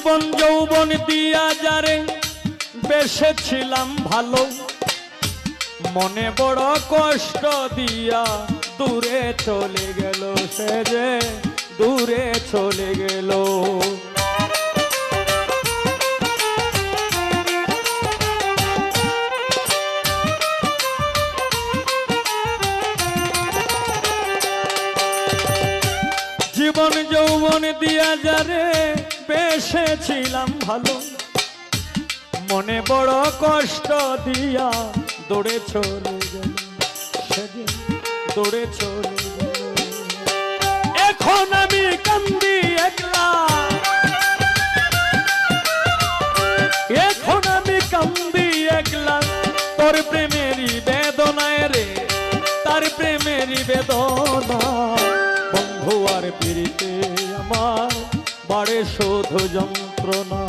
জীবন যৌবন দিয়া যারে বেসেছিলাম ভালো, মনে বড় কষ্ট দিয়া দূরে চলে গেল, সে যে দূরে চলে গেল। জীবন যৌবন দিয়া যারে বেসেছিলাম ভালো, মনে বড় কষ্ট দিয়া দৌড়ে চলে গেল, সেদিন দৌড়ে চলে গেল। এখন আমি কান্দি একলা, এখন আমি কান্দি একলা, তোর প্রেমেরই বেদনায় রে, তার প্রেমেরই বেদনা। বন্ধু আর পিরিতে আমার বাড়ে শুধু যন্ত্রণা।